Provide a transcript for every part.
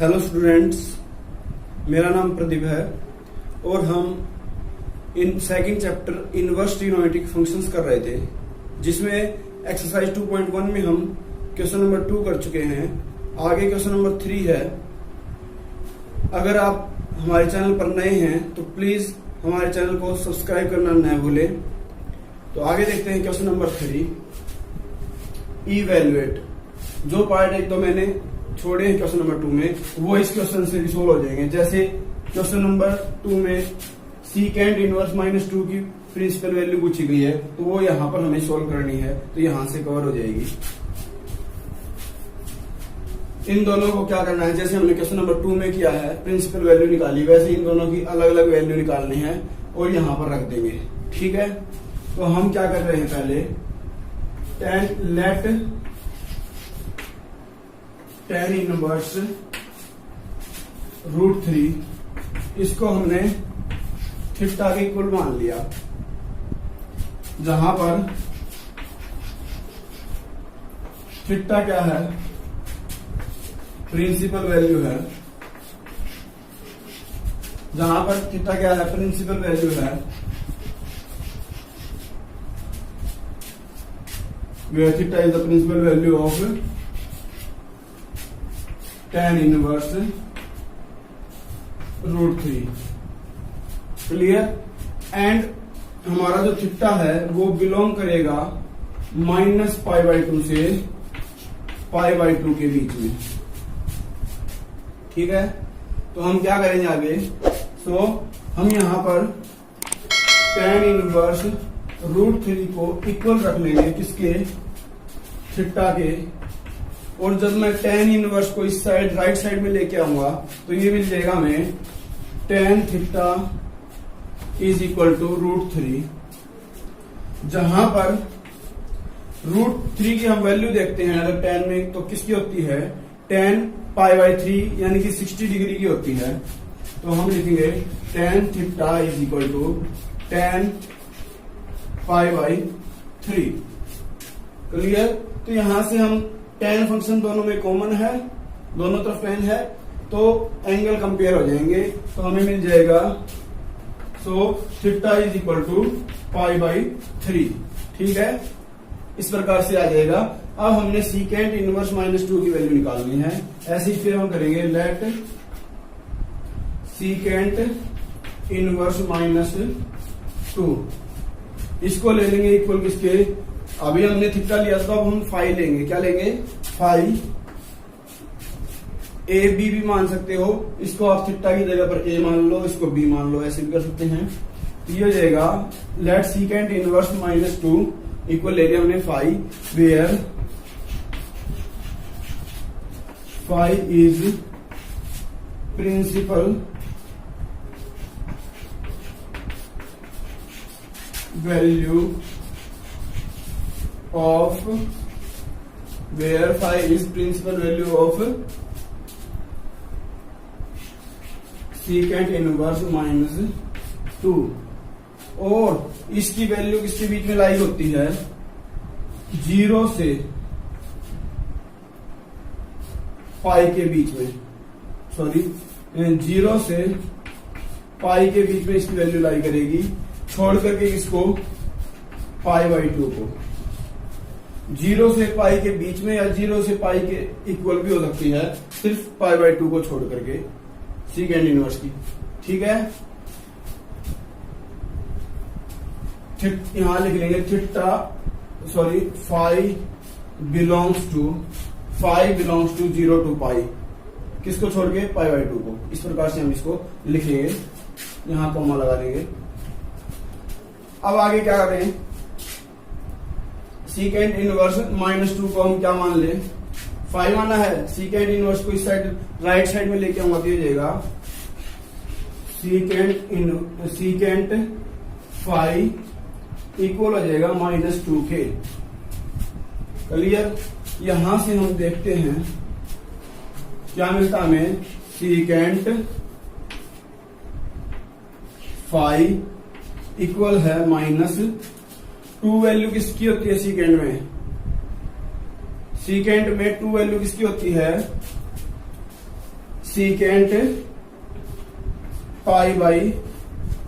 Hello students, मेरा नाम प्रदीप है और हम in second chapter inverse trigonometric functions कर रहे थे, जिसमें एक्सरसाइज 2.1 में हम क्वेश्चन नंबर 2 कर चुके हैं। आगे क्वेश्चन नंबर 3 है। अगर आप हमारे चैनल पर नए हैं तो प्लीज हमारे चैनल को सब्सक्राइब करना न भूलें। तो आगे देखते हैं क्वेश्चन नंबर 3, इवेल्युएट। जो पार्ट एक तो मैंने छोड़े हैं क्वेश्चन नंबर 2 में, वो इस क्वेश्चन से रिसोल्व हो जाएंगे। जैसे क्वेश्चन नंबर 2 में सीकेंड इनवर्स -2 की प्रिंसिपल वैल्यू पूछी गई है, तो वो यहाँ पर हमें सोल्व करनी है, तो यहाँ से कवर हो जाएगी। इन दोनों को क्या करना है, जैसे हमने क्वेश्चन नंबर 2 में किया है, प्रिंसिपल वैल्यू निकाली, वैसे इन दोनों की अलग अलग वैल्यू निकालनी है और यहाँ पर रख देंगे। ठीक है, तो हम क्या कर रहे हैं, पहले लेट tan इनवर्स √3, इसको हमने थीटा के इक्वल मान लिया, जहां पर थीटा क्या है, प्रिंसिपल वैल्यू है। जहां पर थीटा क्या है, प्रिंसिपल वैल्यू है, where theta is the principal value of tan inverse √3। Clear. And हमारा जो थीटा है वो बिलोंग करेगा -π/2 से π/2 के बीच में। ठीक है, तो हम क्या करेंगे आगे, सो हम यहां पर tan इनवर्स √3 को इक्वल रख लेंगे किसके, थीटा के। और जब मैं tan इनवर्स को इस साइड राइट साइड में लेके आऊंगा तो ये मिल जाएगा हमें tan theta is equal to √3, जहां पर √3 की हम वैल्यू देखते हैं अगर tan में, तो किसकी होती है, tan π/3 यानी कि 60 डिग्री की होती है। तो हम लिखेंगे tan theta is equal to tan π/3। Clear. तो यहां से हम tan फंक्शन दोनों में कॉमन है, दोनों तरफ tan है, तो एंगल कंपेयर हो जाएंगे, तो हमें मिल जाएगा so theta is equal to π/3। ठीक है, इस प्रकार से आ जाएगा। अब हमने सीकेंड इनवर्स -2 की वैल्यू निकालनी है। ऐसे ही फिर हम करेंगे लेट सीकेंड इनवर्स -2, इसको ले लेंगे इक्वल किसके, अभी हमने थीटा लिया था, अब हम फाई लेंगे। क्या लेंगे, फाई। ए बी भी मान सकते हो, इसको आप थीटा की जगह पर ए मान लो, इसको बी मान लो, ऐसे भी कर सकते हैं। तो ये हो जाएगा लेट सीकेंड इनवर्स -2 इक्वल ले लिया हमने phi, where phi is principal value of where phi is principal value of secant inverse -2, और इसकी वैल्यू किसके बीच में लाई होती है, 0 से पाई के बीच में, 0 से पाई के बीच में इसकी वैल्यू लाई करेगी, छोड़ करके इसको π/2 को। 0 से पाई के बीच में या 0 से पाई के इक्वल भी हो सकती है, सिर्फ π/2 को छोड़ करके सीकेंड इनवर्स की। ठीक है, यहां लिख लेंगे theta phi belongs to 0 to pi, किसको छोड़ के, π/2 को। इस प्रकार से हम इसको लिखेंगे, यहां कॉमा लगा देंगे। अब आगे क्या करें, सीकेंड इनवर्स -2 को हम क्या मान ले, फाई माना है। सीकेंड इनवर्स को इस साइड राइट साइड में लेके आऊंगा तो ये जाएगा सीकेंड फाई इक्वल हो जाएगा -2 के। क्लियर। यहां से हम देखते हैं क्या मिलता हमें, सीकेंड फाई इक्वल है -2। वैल्यू किसकी होती है सीकेंड में, सीकेंड में 2 वैल्यू किसकी होती है, सीकेंट पाई बाई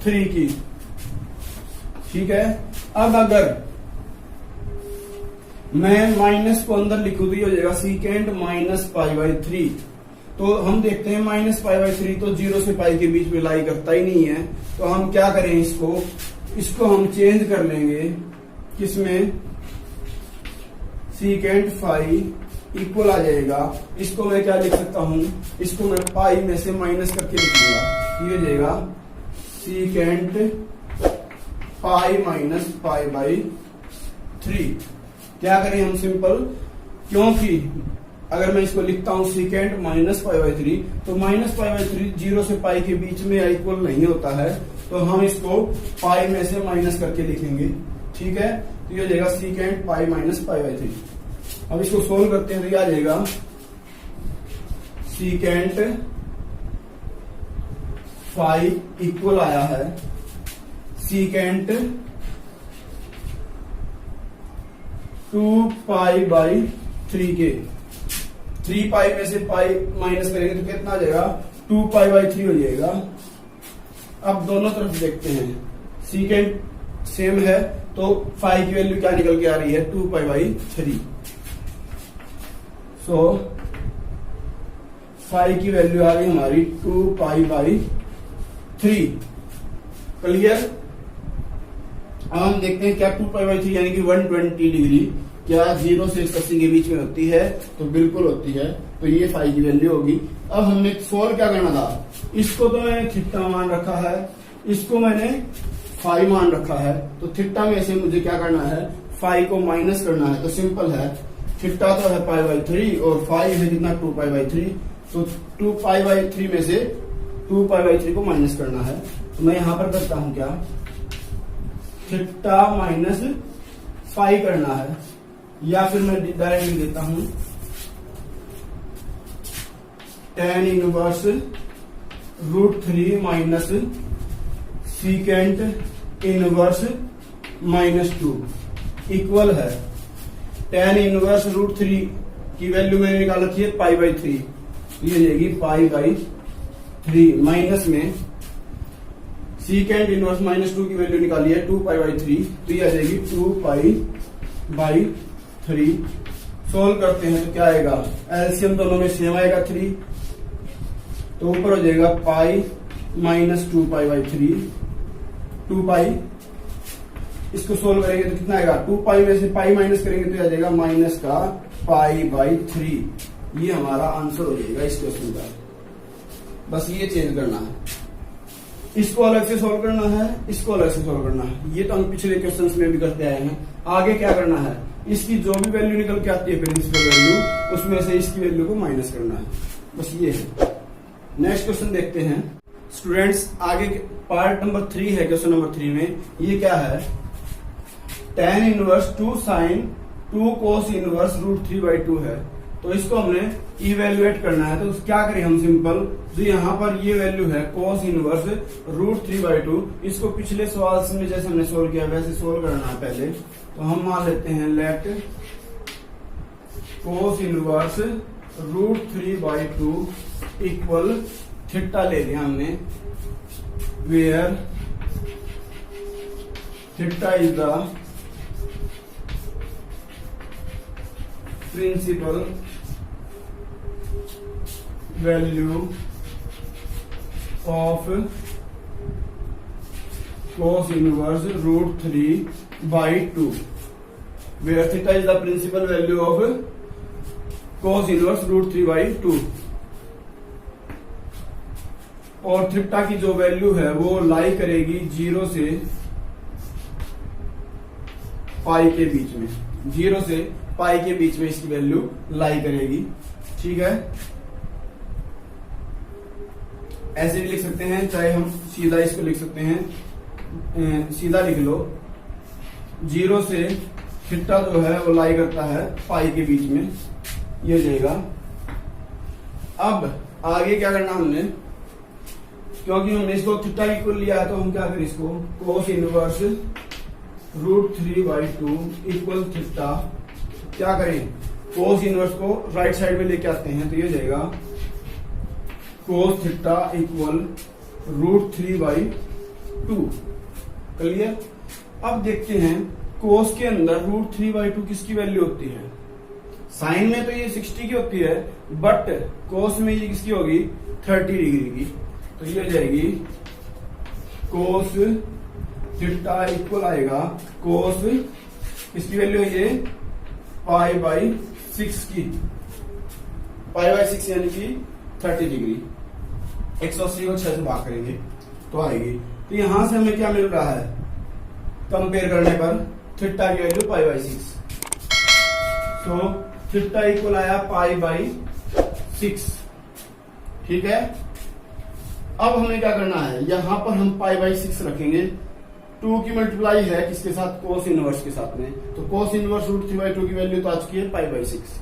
3 की। ठीक है, अब अगर मैं माइनस को अंदर लिखूं तो ये हो जाएगा सीकेंट माइनस पाई बाई 3। तो हम देखते हैं माइनस पाई बाई 3 तो 0 से पाई के बीच में लाई करता ही नहीं है। तो हम क्या करें, इसको हम चेंज कर लेंगे किसमें, सीकेंट फाई इक्वल आ जाएगा। इसको मैं क्या लिख सकता हूं, इसको मैं पाई में से माइनस करके लिखूंगा। ये हो जाएगा secant pi minus pi by 3। क्या करें हम, सिंपल, क्योंकि अगर मैं इसको लिखता हूं सीकेंट माइनस पाई बाई 3 तो माइनस पाई बाई 3 0 से पाई के बीच में इक्वल नहीं होता है। तो हम इसको पाई में से माइनस करके लिखेंगे। ठीक है, तो ये हो जाएगा secant pi minus pi by 3। अब इसको सोल्व करते हैं तो ये आ जाएगा सीकेंट फाई इक्वल आया है सीकेंट 2 पाई बाई 3 के। 3 पाई में से पाई माइनस करेंगे तो कितना आ जाएगा, 2 पाई बाई 3 हो जाएगा। अब दोनों तरफ देखते हैं, सीकेंट सेम है तो फाई की वैल्यू क्या निकल के आ रही है, 2 पाई बाई 3। सो फाई की वैल्यू आ गई हमारी 2 पाई बाई 3। क्लियर। अब हम देखते हैं क्या 2 पाई बाई 3 यानी कि 120 डिग्री क्या 0 से 180 के बीच में होती है, तो बिल्कुल होती है। तो ये फाई की वैल्यू होगी। अब हमने सोल्व क्या करना था, इसको तो मैंने थीटा मान रखा है, इसको मैंने फाई मान रखा है। तो थीटा में से मुझे क्या करना है, फाई को माइनस करना है। तो सिंपल है, थीटा तो है पाई बाई 3 और फाई है कितना, 2 पाई बाई 3। तो 2 पाई बाई 3 में से 2 पाई बाई 3 को माइनस करना है। तो मैं यहां पर करता हूं क्या, थीटा माइनस फाई करना है, या फिर मैं डायरेक्ट लिख देता हूं tan inverse √3 minus secant inverse -2 equal है tan इनवर्स √3 की वैल्यू मैंने निकाल रखी है पाई बाई 3। ये जाएगी पाई बाई 3 माइनस में सीकेंट इनवर्स -2 की वैल्यू निकाली है 2 पाई बाई 3। तो ये आ जाएगी 2 पाई बाई 3। सोल्व करते हैं तो क्या आएगा, एलसीएम दोनों में सेम आएगा 3। तो ऊपर हो जाएगा पाई माइनस 2 पाई बाई 3, 2 पाई। इसको सोल्व करेंगे तो कितना आएगा, 2 पाई में से पाई माइनस करेंगे तो आ जाएगा माइनस का पाई बाई 3। ये हमारा आंसर हो जाएगा इस क्वेश्चन का। बस ये चेंज करना है, इसको अलग से सोल्व करना है, इसको अलग से सोल्व करना है। ये तो हम पिछले क्वेश्चंस में भी करते आए हैं। आगे क्या करना है, इसकी जो भी वैल्यू निकल के आती है प्रिंसिपल वैल्यू, उसमें से इसकी वैल्यू को माइनस करना है। बस ये है। नेक्स्ट क्वेश्चन देखते हैं स्टूडेंट्स। आगे पार्ट नंबर 3 है, क्वेश्चन नंबर 3 में ये क्या है, tan inverse 2 sine 2 cos inverse √3/2 है। तो इसको हमने इवेल्युएट करना है। तो क्या करें हम, सिंपल, तो यहाँ पर ये वैल्यू है कोस इनवर्स √3/2। इसको पिछले सवाल में जैसे हमने सोल्व किया वैसे सोल्व करना है पहले। तो हम मान लेते हैं let cos inverse √3/2 equal theta ले लिया हमने, where theta is the principal value of cos inverse √3/2, where theta is the principal value of cos inverse √3/2। और थीटा की जो वैल्यू है वो लाई करेगी 0 से पाई के बीच में, 0 से पाई के बीच में इसकी वैल्यू लाई करेगी। ठीक है, ऐसे भी लिख सकते हैं, चाहे हम सीधा इसको लिख सकते हैं, सीधा लिख लो, 0 से थीटा जो है वो लाई करता है पाई के बीच में, ये जाएगा। अब आगे क्या करना हमने, क्योंकि हमने इसको थीटा इक्वल लिया है तो हम क्या करें, इसको कोस इनवर्स √3/2 इक्वल थीटा, क्या करें, कोस इनवर्स को राइट साइड में लेके आते हैं तो ये जाएगा कोस थीटा इक्वल √3/2। क्लियर। अब देखते हैं कोस के अंदर √3/2 किसकी वैल्यू होती है। साइन में तो ये 60 की होती है, बट कोस में ये किसकी होगी 30 डिग्री की। तो ये हो जाएगी कोस थीटा इक्वल आएगा कोस किसकी वैल्यू है ये π/6 की, π/6 यानी कि 30 डिग्री। 180 को 6 से भाग करेंगे तो आएगी। तो यहां से हमें क्या मिल रहा है कंपेयर करने पर थीटा की वैल्यू π/6। सो थीटा इक्वल आया π/6। ठीक है। अब हमें क्या करना है, यहां पर हम π/6 रखेंगे। 2 की मल्टीप्लाई है किसके साथ, कोस इनवर्स के साथ में। तो कोस इनवर्स √3/2 की वैल्यू तो आ चुकी है π/6।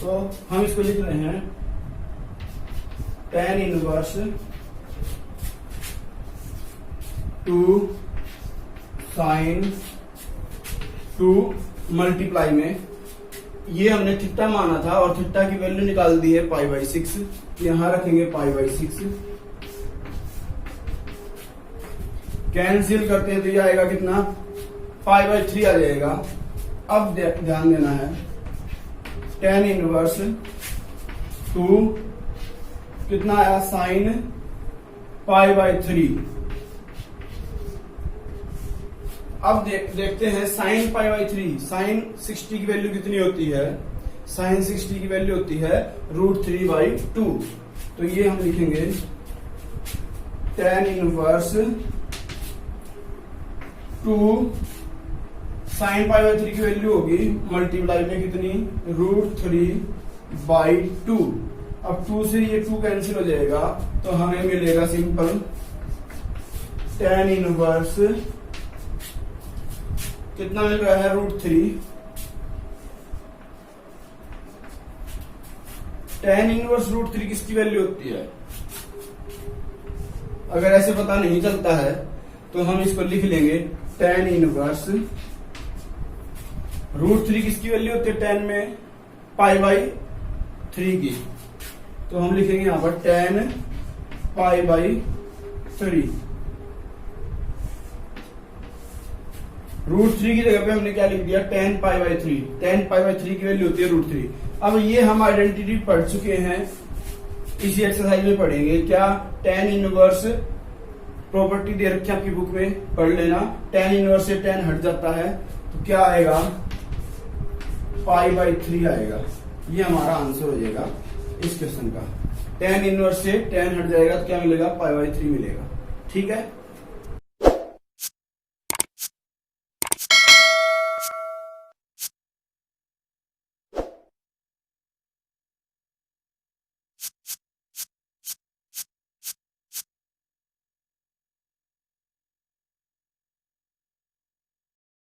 तो हम इसको लिख रहे हैं tan इनवर्स 2 sin 2 मल्टीप्लाई में ये हमने थीटा माना था और थीटा की वैल्यू निकाल दी है π/6। यहां रखेंगे π/6, कैंसिल करते हैं तो ये आएगा कितना π/3 आ जाएगा। अब ध्यान देना है tan इनवर्स 2 कितना आया साइन π/3। अब देखते हैं साइन π/3। साइन 60 की वैल्यू कितनी होती है, साइन 60 की वैल्यू होती है √3/2। तो ये हम लिखेंगे tan इनवर्स 2 साइन π/3 की वैल्यू होगी मल्टीप्लाई में कितनी √3/2। अब 2 से ये 2 कैंसिल हो जाएगा तो हमें मिलेगा सिंपल tan इनवर्स कितना मिल रहा है √3। tan इनवर्स √3 किसकी वैल्यू होती है, अगर ऐसे पता नहीं चलता है तो हम इसको लिख लेंगे tan इनवर्स √3 किसकी वैल्यू होती है, tan में π/3 की। तो हम लिखेंगे यहां पर tan π/3। √3 की जगह पे हमने क्या लिख दिया tan π/3। tan π/3 की वैल्यू होती है √3। अब ये हम आइडेंटिटी पढ़ चुके हैं, इसी एक्सरसाइज में पढ़ेंगे क्या, tan इनवर्स प्रॉपर्टी दे रखी है आपकी बुक में, पढ़ लेना। tan इनवर्स से tan हट जाता है तो क्या आएगा π/3 आएगा। ये हमारा आंसर हो जाएगा इस क्वेश्चन का। tan इनवर्स से tan हट जाएगा तो क्या मिलेगा π/3 मिलेगा। ठीक है।